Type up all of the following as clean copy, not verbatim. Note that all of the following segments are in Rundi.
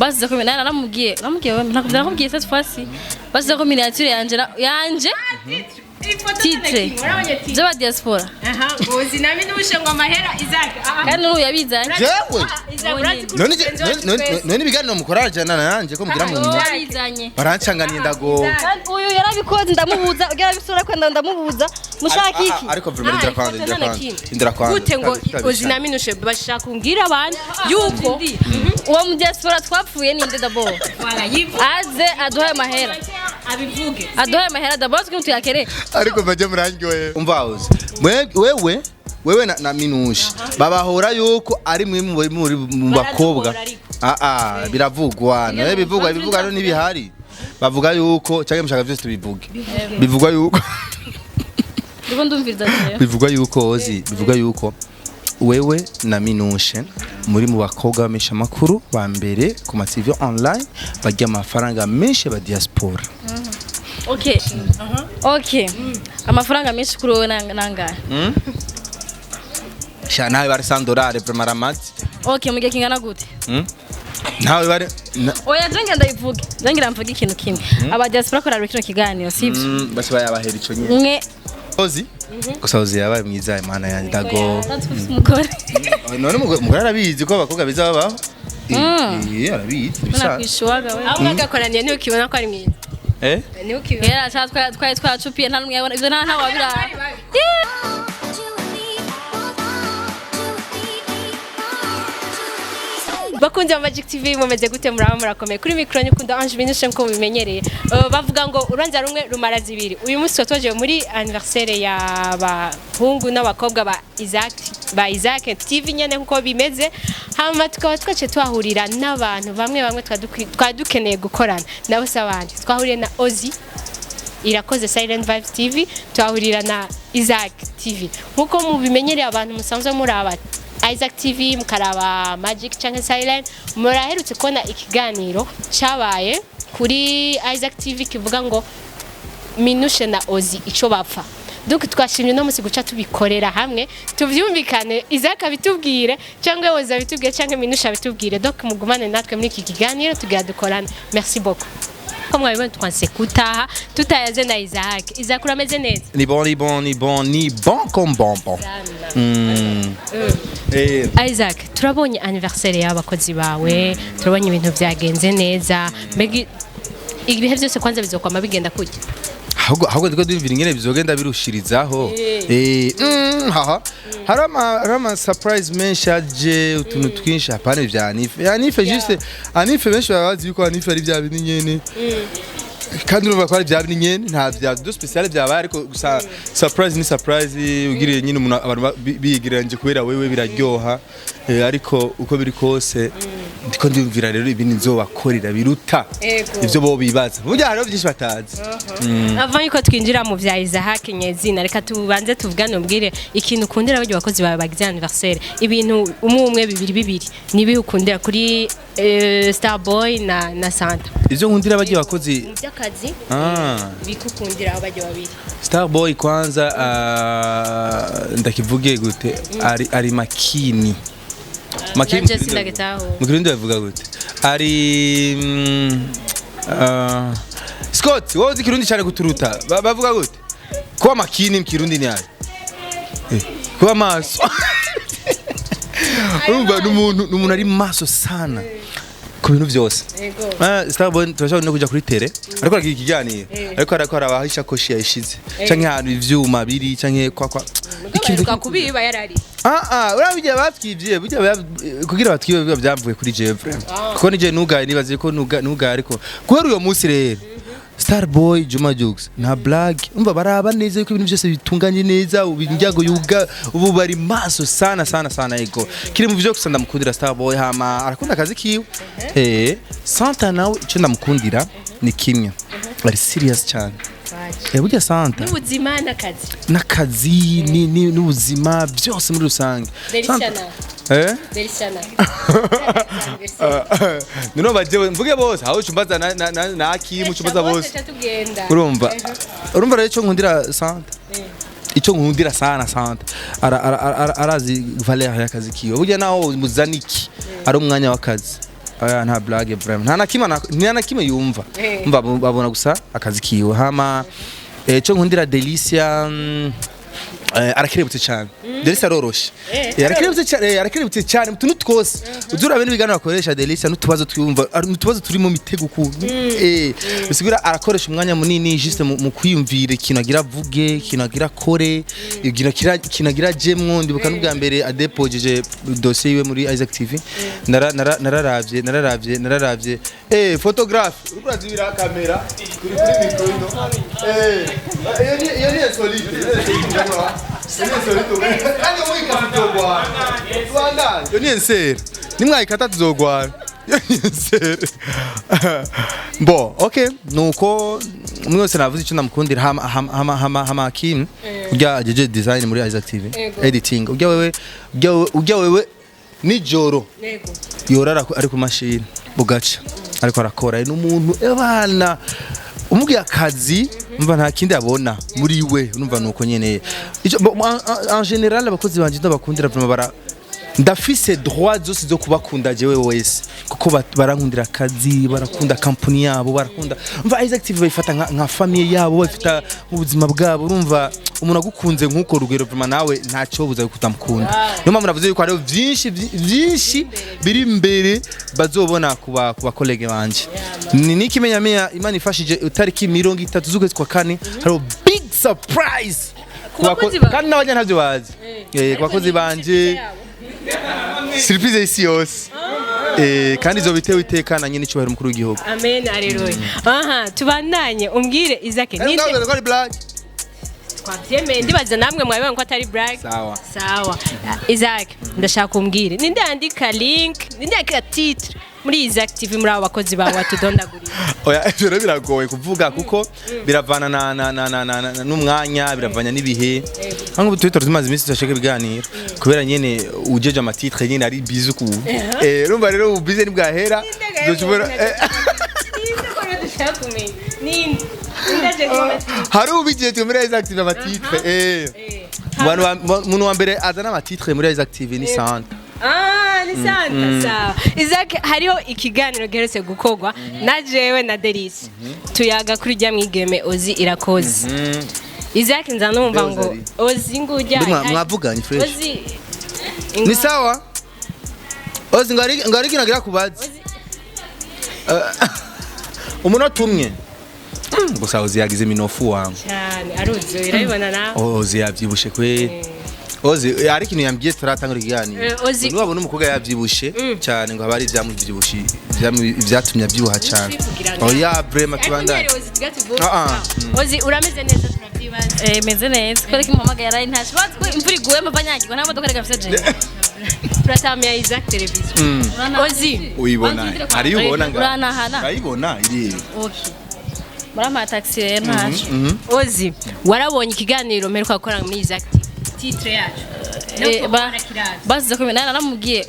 basize ko namubwiye nakubwiye cette fois-ci basize ko miniature yanje titre z'aba diaspora ngozi nami n'ubushe ngo amahera Isaac kandi n'ubu yabizanye none ibiganiro mukora jana nanje ko mugira mu yabizanye barancanganiye ndago uyu yarabikoze ndamubuza ugira bisura kwenda ndamubuza mushaka iki ariko vraiment indira kwanda gute ngo ozi nami n'ushe bashaka kungira abantu yuko uwo mu diaspora twapfuye ninde d'abord aze aduhaye amahera abivuge aduhaye amahera d'abord twintu yakere ariko baje murangiwe umva uzi wewe na Minushe babahora yuko ari mwe mu bakobwa biravugwa nawe bivugwa no nibihari bavuga yuko cyangwa mushaka byose tubivuge bivugwa yuko bivuga yuko wewe na Minushe muri mu bakobwa bamesha makuru ba mbere ku ma TV online bajya amafaranga menshi ba diaspora. Okay. Amafaranga menshi kuri wowe nangahe? Sha nawe bari $100 vraiment ramati. Okay, mugiye kingana gute? Nawe bari oya jenga ndayivuge. Jengira mvuga ikintu kimwe. Aba diaspora ko rari kino kiganiro sivyo? Basi bayabahera ico nyine. Mwe Ozi? Gusa Ozi yabaye mwiza Imana yanjye ndago. Mukore. None umugore arabizi ko abakobwa bizabaho. Arabizi. Nakwishuwaga we. aho bagakoraniye niyo kibona ko ari mwiza. Niyo kibera twari twacupiye nta numwe yabona ivyo nta wabira. Bakunze Magic TV mumeze gute muraba murakomeye kuri micro nyukunda Ange Minushe nko bimenyereye bavuga ngo uranza rumwe rumara zibiri uyu munsi twaje muri anniversaire ya bahungu n'abakobwa ba Isaac TV nyene nkuko bimeze hama tukaba twace twahurira n'abantu bamwe twadukeneye gukorana nabo sabanje twahuriye na Ozi irakoze Silent Vibes TV twahurira na Isaac TV nkuko mubimenyereye abantu musanzwe muraba Isaac TV mukaraba Magic cyangwa Silent muraherutse kona ikiganiro cyabaye kuri Isaac TV kivuga ngo Minushe na Ozi ico bapfa donc twashimye no musi guca tubikorera hamwe tuvyumvikane Isaac abitubwire cyangwa Ozi abitubwire cyangwa Minushe abitubwire donc mugumane natwe muri iki kiganiro tugira dukorana merci beaucoup comme mwabibona twanse kutaha tutayaze na Isaac urameze neza ni bon comme bonbon. Isaac turabonye anniversaire y'abakozi bawe turabonye ibintu byagenze neza mbega ibihe byose kwanza bizokwama bigenda kujya ahubwo ndiko ndivira ingene bizogenda birushirizaho harama surprise menshi aje utuntu twinshi apane vya Anife juste Anife benshi babazi yuko Anife ari vya bintu nyene kandi urumva ko ari vya bintu nyene nta vya do special vyabaye ariko gusa surprise ni surprise ugiriye nyine umuntu abantu bigiranje kubera wewe biraryoha ariko uko biri kose ndiko ndumvira rero ibintu nzobakorera biruta ivyo bo bibaza burya hariho byinshi batazi avant yuko twinjira mu vya Isaac nyezina reka tubanze tuvugane umbwire ikintu ukundira abajye bakozi bagize anniversaire ibintu umwe bibiri nibi ukundira kuri Starboy na Santa ivyo nkundira abajye bakozi by'akazi bikukundira abajye babiri Starboy kwanza ndakivuge gute ari makini Mukirundi bavuga gute ari Scott wowe uzi Kirundi cyane guturuta bavuga gute kuba makini mu Kirundi ni ari kuba maso urumva n'umuntu ari maso sana ku bintu byose Starboy turashobora no kujya kuri tele ariko aragira ikiganiro ariko arakora abahisha koshi yayishize canke ahantu ivyuma biri canke kwa ikintu kubiba yarari urabije batwivye kugira batwibe byamvuye kuri Jeffrey kuko nije nugaye nibaze ko nugaye ariko guhera uyo munsi rero Starboy Juma Jux na Black umva baraba neza yuko ibintu byose bitunganye neza ubinjago yuga ubu bari maso sana ego kiri mu byo kusanda mukundira Starboy hama arakunda akazi kiwe Santa nawe icyo ndamukundira ni kimwe bari serious cyane burya Santa n'ubuzima n'akazi n'ubuzima byose muri rusange Berishana Nuno bajewe mvuge bose hawo chumbaza na Akimu chumbaza bose urumva rero cyo nkundira Santa icyo nkundira sana Santa arazi valeur y'akazi kiwe burya naho muzaniki ari umwanya w'akazi aya nta blague vraiment nta na kimwe yumva umva babona gusa akazi kiwe hama cyo nkundira Delicia arakirebutse cyane Delicia aroroshe arakirebutse cyane utuntu twose uzura bene bigana bakoresha Delicia n'utubazo twumva n'utubazo turi mu mitego kuntu bisigura arakoresha umwanya munini juste mu kwiyumvira ikintu agira vuge ikintu agira kore ikintu agira jemwo ndibuka n'ubwa mbere adepojeje dossier iwe muri Isaac TV nararavye photographe urazibira kamera kuri micro ino iyo ni solide nimwayikata tuzogwana bo okay nuko umwe wese navuze icyo namukundira hama Hakim urya ajeje design muri Isaac TV editing urya wewe nijoro yorara ari ku mashini bugaca ariko arakora n'umuntu ebana umubwiye akazi umva nta kindi abona muri we urumva nuko nyene en general abakozi banje ndabakundira vraiment ndafise droit zose zo kubakunda jewe wese kuko barankundira akazi barakunda company yabo barakunda umva Isaac TV bayifata nka famille yabo bafita ubuzima bwabo urumva umuntu agukunze nkuko rugero vraiment nawe ntacyo buza kutamukunda niyo mpamvu navuze yuko hariho byinshi biri imbere bazobona kuba college banje nikimenyamenya Imana ifashije utariki 30 z'ukwezi kwa kane hariho big surprise kandi n'abanya ntavyo bazi kwakozi banje surprise isi yose kandi zo bitewe itekana nyine cyubahiro mukuru w'igihugu amen alleluia aha tubandanye umbwire Isaac ninde twavyemeye ndibaza namwe mwabibona ko atari brag sawa Isaac ndashaka umbwire ninde yandika link ninde yandika titre muri Isaac TV muri abo bakozi bawe watudondagurira oya ibyo biragoye kuvuga kuko biravana n'umwanya biravanya n'ibihe nko Twitter tumaze iminsi tashaka biganira kubera nyene ujeje amatitre nyene ari bizuku rumva rero ubize nibwahera doshobora hari ubije tumira Isaac TV amatitre umuntu wa mbere azana amatitre muri Isaac TV ni Santa ni Santa sawa Isaac hariho ikiganiro geretse gukogwa na jewe na Delicia tuyaga kuri rya mwigeme Ozi irakoze Isaac nzanumva ngo Ozi ngujya mwavuganye fresh Ozi ni sawa Ozi ngari kinagira kubaza umuntu atumye gusa Ozi yagize minofu wangu cyane aruzi irabibona nawe Ozi yavyibushe kwe Ozi ari kintu yambye turatanga ikiganiro Ozi wabona umukobwa yavyibushe cyane ngo abari byamuvyibushe byatumye abyibuha cyane oya brema tubandanye Ozi urameze neza turavyibaza meze neza kore kimpamaga yaraye ntashi batwe imvura iguye mpanyagirwa nta modoka reka fise je Pratamya Isaac television Ozi uyibona ari ubona uranahana ayibona iri okay Murama taxi rero ntashi Ozi warabonye ikiganiro meruka gukora muri Isaac titre yacu bazize ko namubwiye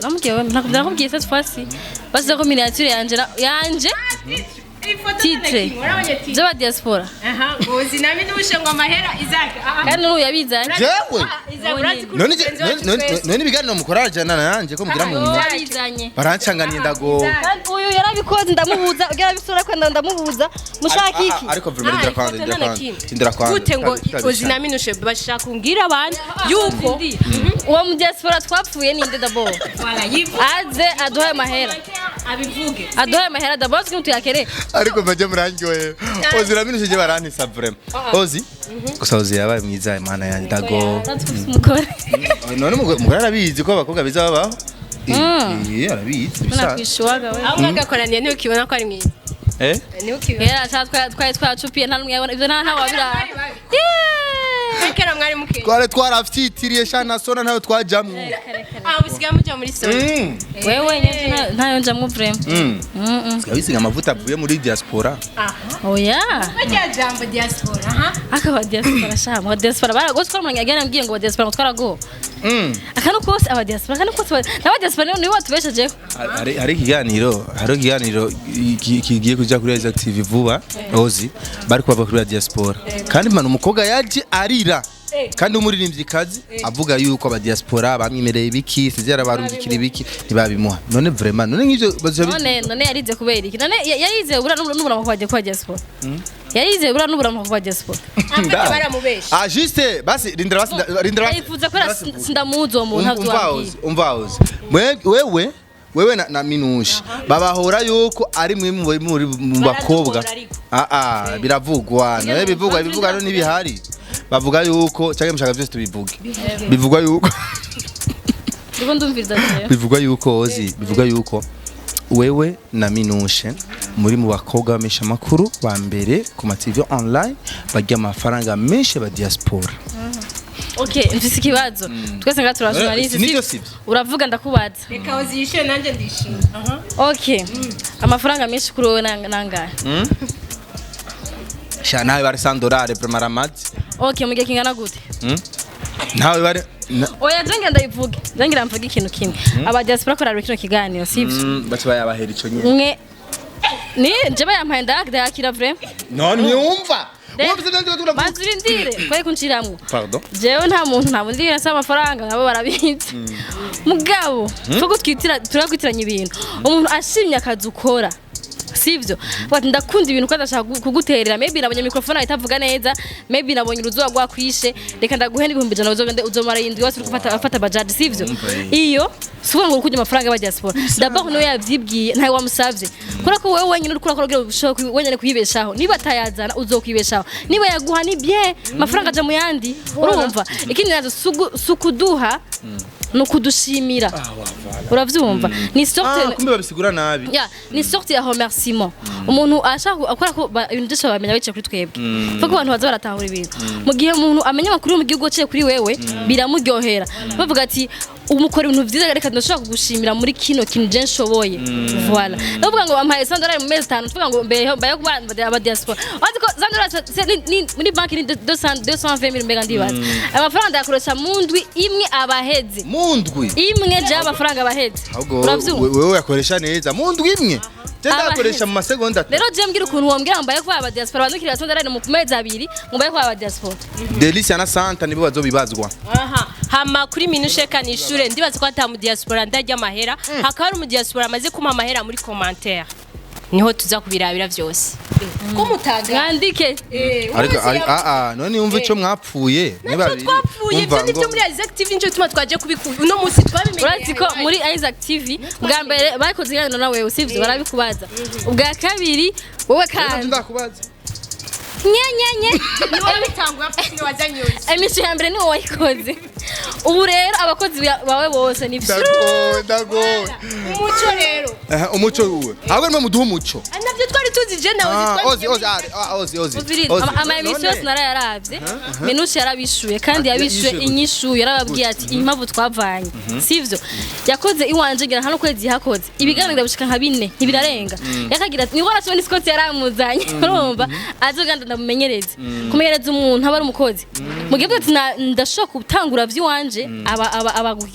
nakubwiye cette fois-ci bazize ko miniature yanje titre z'aba diaspora Ozi nami n'ubushe ngo amahera Isaac kandi n'ubu yabizanye jewe none ibiganiro mukora jana nanje ko mugira mu yabizanye barancanganiye ndago uyu yarabikoze ndamubuza yarabisura kwenda ndamubuza mushaka iki ariko vraiment ndira kwanda gute ngo Ozi nami n'ushe bashaka kungira abantu yuko uwo mu diaspora twapfuye ninde dabo aze aduhaye amahera abivuge aduhaye amahera dabo twintu yakere ariko baje murangiwe Ozi raminuje je barantisa vraiment Ozi gusa Ozi yabaye mwiza Imana yanjye dago none mugore arabizi ko abakobwa biza babaho arabizi nakwishuwaga we aho mwagakoraniye niyo kibona ko ari mwiza niyo kibona twari twacupiye nta numwe yabona ivyo nta wabira kera mwari muke tware twarafitiriye shana sona ntayo twajamwe usigaye muja muri sona wewe ntayo njamwe vraiment bisiga amavuta avuye muri diaspora oya bajya jambo diaspora akaba diaspora shama diaspora baragose ko mwanya agana mbwiye ngo diaspora twarago akano kose aba diaspora akano kose aba diaspora ni watubeshaje hari ikiganiro kigiye kuja kuri Isaac TV vuba Ozi bari kuva kuri diaspora kandi manu umukobwa yaje arira kandi umuririmvyikazi avuga yuko aba diaspora bamwimereye ibiki sizera barungikira ibiki ntibabimuha none vraiment none nk'ivyo none yarize kubera iki none yarize ubura n'ubura kwa diaspora yarize ubura n'ubura kwa diaspora baramubesha juste basi rindira yifuza ko sindamuzi uwo muntu umvaoze wewe na Minushe babahora yuko ari mwe muri mu bakobwa biravugwa nawe bivugwa no nibihari bavuga yuko cyangwa mushaka byose tubivuge bivugwa yuko bivugwa yuko ozi bivugwa yuko wewe na Minushe muri mu bakobwa bamesha makuru ba mbere ku ma TV online bajya amafaranga menshi ba diaspora. Okay, mfise ikibazo. Twese nga turashonalisi. Uravuga ndakubaza. Reka uzishe nanje ndishimye. Okay. Amafaranga menshi kuri wowe nangahe? Sha nawe bari $100 premaramati. Okay, mugiye kingana gute? Nawe bari Oya jenga ndayivuge. Jengira mvuga ikintu kimwe. Aba diaspora ko raro kino kiganiro, sivyo? Bati bayabahera ico nyene. Ni je bayampaye ndakira vraiment. None nyumva. Bazirindire kwari kunciramwo. Pardon. Jewe nta muntu ntabundira nasa amafaranga nkabo barabitse. Mugabo, fuko turakwitiranya ibintu. Umuntu ashimye akazi ukora. Sivyo bati ndakunda ibintu ko adashaka kuguterera maybe nabonye microphone ayitavuga neza maybe nabonye uruzuba rwakwishe reka ndaguhenda 100 uzomara yindi wose ufata budget sivyo iyo suko ngo kujya amafaranga ya diaspora d'abord no yavyibwiye ntawe wamusavye kora ko wewe wenyine urikura kugira ubushoke wenyine kuyibeshaho niba tayazana uzokwibeshaho niba yaguha ni bien amafaranga aja mu yandi urumva ikindi nazo sukuduha nukudushimira uravyumva ni sorte kumbe babisigura nabi ni sorte ya remerciement umuntu ashaka akora ko ibintu byose bamenya bice kuri twebwe fuko abantu baza baratahura ibintu mu gihe umuntu amenya makuru mu gihugu cye kuri wewe biramuryohera bavuga ati umukora ibintu vyiza reka ndashaka kugushimira muri kino kintu je nshoboye voilà bavuga ngo bampaye $100 mu mezi 5 tuvuga ngo mbeho bayo kubanda aba diaspora wazi ko $100 muri banki ni 220,000 mbega ndibaza amafaranga yakoresha mu ndwi imwe abaheze mundwi imwe je amafaranga abaheze uravyumva wewe yakoresha neza mundwi imwe ndakoresha mu masegonda rero je mbwira ukuntu wombwira mbaye kwa aba diaspora bazukira $100 mu mezi 2 mbaye kwa aba diaspora Delicia na Santa nibo bazobibazwa hama kuri Minushe kanishure ndibaza ko ata mu diaspora ndajya amahera hakaba ari mu diaspora amaze kuma amahera muri commentaire niho tuza kubirabira byose ko mutaga ngandike ariko none yumva ico mwapfuye niba twapfuye ibyo nibyo muri Isaac TV nje tuma twaje kubikuba uno munsi twabimenye urati ko muri Isaac TV bwa mbere bakoze ingano nawe usivye barabikubaza ubwa kabiri wowe kandi ndakubaza nyenyenye niwe bitangwa ni wazanyuze emisho ya mbere niwo wayikoze ubu rero abakozi bawe bose ni ndago umuco rero umuco uwe ahubwo nimwe muduha umuco navyo twari tuzi je nawe ozi ama emission yose narayaravye Minushe yarabishuye kandi yabishuye inyishu yarababwiye ati impamvu twavanye sivyo yakoze iwanje ngira hano kwezi hakoze ibiganiro bishika nka 4 ntibirarenga yakagira ati ni wara Tony Scott yaramuzanye urumva azoganda ndamumenyereze kumenyereza umuntu aba ari umukozi mugihe ati ndashaka gutangura vy'iwanje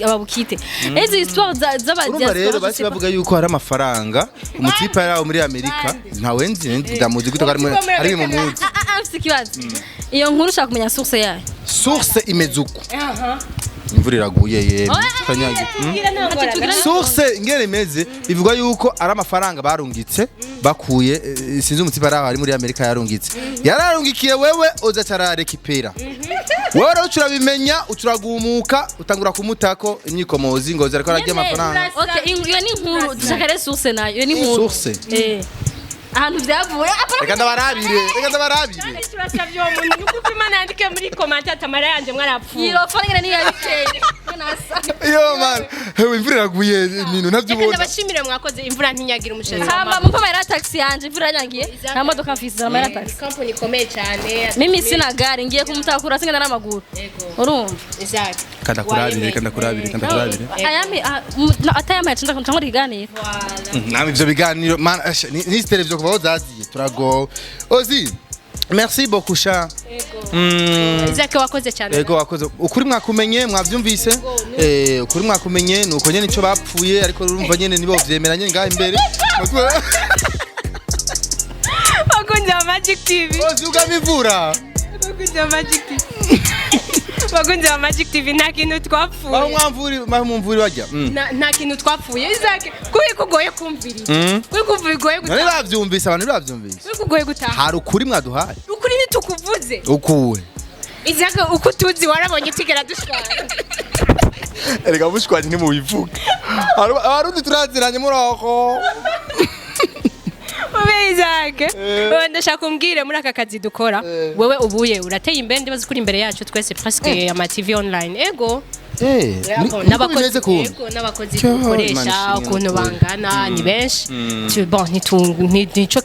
ababukite ezi histoire z'abadiaspora rero basi bavuga yuko hari amafaranga umutipa yarawo muri Amerika ntawe nzi ndamuzi gute ari mu muzi kibazo iyo nkuru ushaka kumenya source yayo source imezuko imvura iraguye yemwe kanyagi source ngere meze bivugwa yuko ari amafaranga barungitse bakuye sinzi umutipa yarawo ari muri Amerika yararungikiye wewe oza cararekipera wewe rero urabimenya uturagumuka utangura kumutako imyikomozi ngo zariko arajya amafaranga okay iyo ni nkuru dushaka source nayo iyo ni nkuru source ahantu byavuye reka ndabarabire turasavye uwo muntu nuko Imana yandike muri comment atamara yanje mwarapfuye iyo fone ni yabiteye yo man hewe imvura iraguye ibintu navyubona ndabashimire mwakoze imvura ntinyagira umushatsi hama mumpa mara taxi yanje imvura yangiye nta modoka mfise na mara taxi company ikomeye cyane mimi sina gari ngiye kumutakura singana n'amaguru urumva exact kanda kurabire ayami atayama yacunda kumutangura iganiro namwe ivyo biganiro man ni televiziyo kuva zaziye turago ozi merci beaucoup cha Isaac wakoze cyane yego wakoze ukuri mwakumenye mwavyumvise ukuri mwakumenye nuko nyene nico bapfuye ariko urumva nyene nibo vyemeranye ngaho imbere bakunze Magic TV ozi ugamivura bakunze Magic TV bakunze ba Magic TV nta kintu twapfuye baho mwamvuri bajya nta kintu twapfuye Isaac kubi kugoye kumvirira kubi kugoye none bavyumvise abantu bavyumvise kubi kugoye gutaha hari ukuri mwaduhaye ukuri nitukuvuze ukuwe Isaac uko tuzi warabonye tigera dushwana erega mushwanye ntimubivuga abarundi turaziranye murako Isaac ndashaka kumbwire muri aka kazi dukora wewe ubuye urateye imbere ndibaza kuri imbere yacu twese presque ama TV online ego n'abakozi dukoresha ukuntu bangana ni benshi nico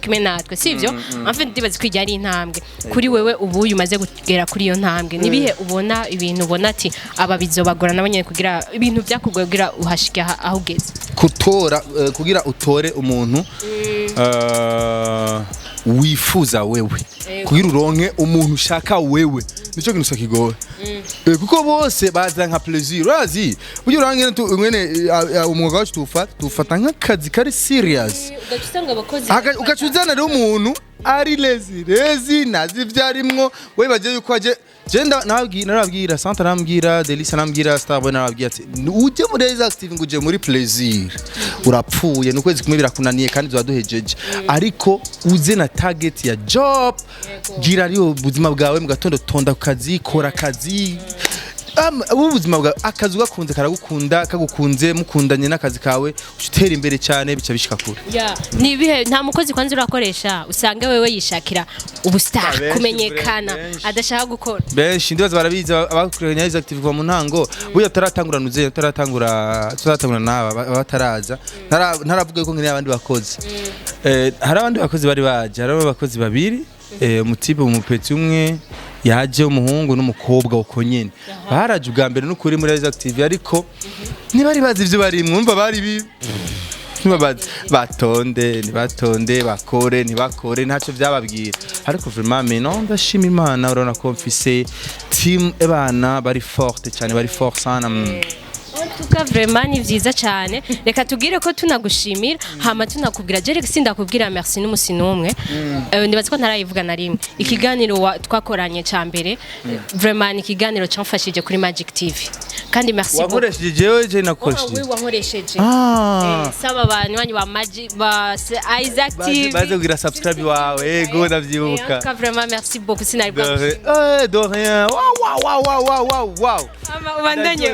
kimwe natwe sivyo amfe ndibaza ko ijya ari intambwe kuri wewe ubuye umaze kugera kuri iyo ntambwe nibihe ubona ibintu ubona ati aba bizobagora nabonye kugira ibintu byakugoye kugira uhashike aho ugeze kutora kugira utore umuntu wifuza wewe kugira uronke umuntu ushaka wewe nico kintu sakigoye kuko bose baza nka plaisir urazi buryo urangene umwuga wacu tufata nk'akazi kari serious ukacuzana rero umuntu ari lazy nazi vyarimwo we baje yuko aje Jenda narabwira Santa nambwira Delisa nambwira Starboy narabwira ati uje muri Active nguje muri plaisir urapfuye nukwezi kumwe birakunaniye kandi zwaduhejeje ariko uze na target ya job gira ariyo buzima bwawe mu gatondo tonda kazi kora kazi ubuzima bwa akazi ugakunze karagukunda kagukunze mukundanye n'akazi kawe utera imbere cyane bica bishika kure nibihe nta mukozi kwanze urakoresha usanga wewe yishakira ubustar kumenyekana adashaka gukora benshi ndibaza barabiza abakurenya Active kuva mu ntango buya taratanguranuze taratangura naba bataraza ntaravuga ko nkeneye abandi bakozi hari abandi bakozi bari baje hari abakozi babiri umutipe umupeti umwe yaje umuhungu n'umukobwa uko nyene baraje ubwa mbere n'ukuri muri Active ariko ntibari bazi ivyo bari mwumva bari batonde bakore ntibakore ntaco vyababwira ariko vraiment non ndashima Imana urabona ko mfise team ebana bari forte cyane bari fort sana tuka vraiment ni vyiza cyane reka tugire ko tunagushimira hama tunakubwira Jerek sindakubwira merci n'umusi numwe ndibaza ko ntarayivuga na rimwe ikiganiro twakoranye ca mbere vraiment ikiganiro cyamfashije kuri Magic TV kandi merci beaucoup wakoresheje jewe nakoresheje wewe wakoresheje saba abantu ba Magic ba Isaac TV baze kugira subscribe wawe yego ndavyibuka tuka vraiment merci beaucoup sinari de rien wow ubandanye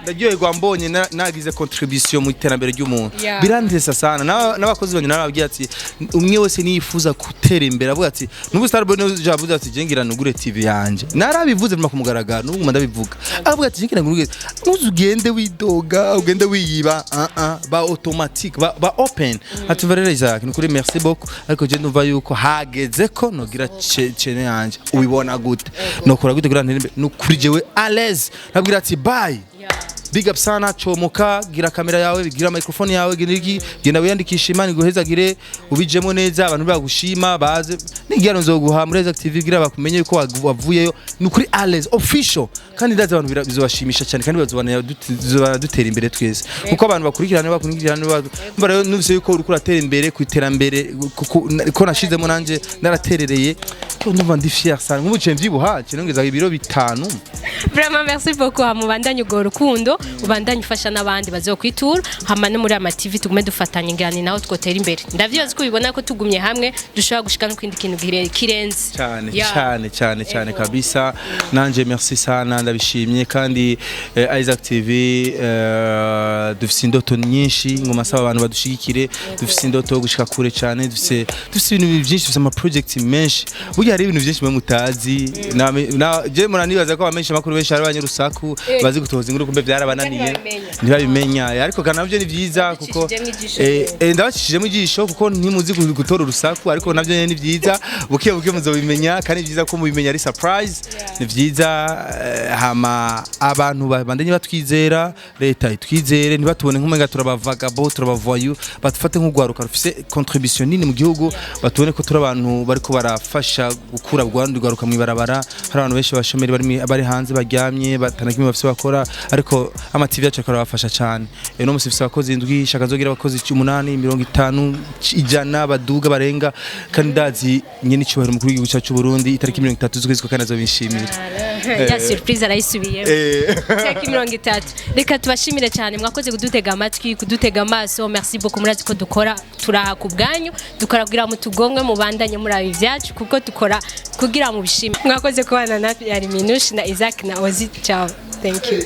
ndaryoherwa mbonye nagize contribution mu iterambere ry'umuntu birandesa sana n'abakozi banje narababwiye ati umwe wese niyifuza gutera imbere avuga ati nubu Starboy no javuze ati jengira nugure TV yanje narabivuze mu kumugaragara n'ubu ndabivuga avuga ati jengira nugure ntuzugende widoga ugende wiyiba ba automatique ba open ati valere Isaac nukuri merci beaucoup ariko je ndumva yuko hageze ko nogira chene yanje ubibona gute nokora gute kugira ntere nukuri jewe à l'aise nabwira ati bye big up sana chomoka gira kamera yawe gira microphone yawe genda wiyandikisha Imana guhezagire ubijemo neza abantu bagushima baze nigira nzoguha muri Active gira bakumenye yuko wavuyeyo nukuri alles official kandi ndaza abantu bizobashimisha cyane kandi bazobana dutera imbere twese kuko abantu bakurikirana mba rero nuvise yuko uri kuratera imbere ku iterambere ko nashizemo nanje naraterereye ndumva ndi fier sana nk'umucye mvyibuha kinongeza ibiro 5 vraiment merci beaucoup hamubandanye ugo rukundo ubandanye ufasha n'abandi bazokwitura hama no muri ama TV tugume dufatanya ingani naho twotera imbere ndavyoze ko ubibona ko tugumye hamwe dushobora gushika no kwindi kintu kirenze cyane kabisa nanje merci sana ndabishimye kandi Isaac TV dufise indoto nyinshi ngoma saba abantu badushigikire dufise indoto gushika kure cyane dufise ibintu byinshi dufise ama project menshi burya hari ibintu byinshi mutazi je muranibaza ko abamenyesha makuru benshi ari abanyarusaku bazi gutoza inkuru kumbe byarabananiye ntibabimenya ariko kana navyo ni vyiza kuko ndabashishije mu gisho kuko ntimuzi gutora urusaku ariko navyo ni vyiza buke muzobimenya kandi vyiza ko mubimenya ari surprise ni vyiza hama abantu bandanye batwizera leta itwizere ntibatubone nk'umenga turabavaga bo turabavoyu batufate nk'ugwaruka rufise contribution nini mu gihugu batubone ko turi abantu bariko barafasha gukura gwaruka mu ibarabara hari abantu benshi bashomeri bari hanze baryamye batanakimwe bafise bakora ariko ama TV yacu karabafasha cyane no musifise abakozi indwi shaka zogira abakozi 8 50 ijana baduga barenga kandi ndazi nyene cyubahiro mukuru w'igihugu cyacu Burundi itariki 30 z'ukwezi kwa kane azobishimira ya surprise arayisubiyemo cyangwa 30 reka tubashimire cyane mwakoze kudutega amatwi kudutega amaso merci beaucoup murazi ko dukora turaha ku bwanyu dukora kugira mu tugomwe mu bandanye muri abi byacu kuko dukora kugira mu bishime mwakoze kubana na Yari Minushi na Isaac na Ozi ciao thank you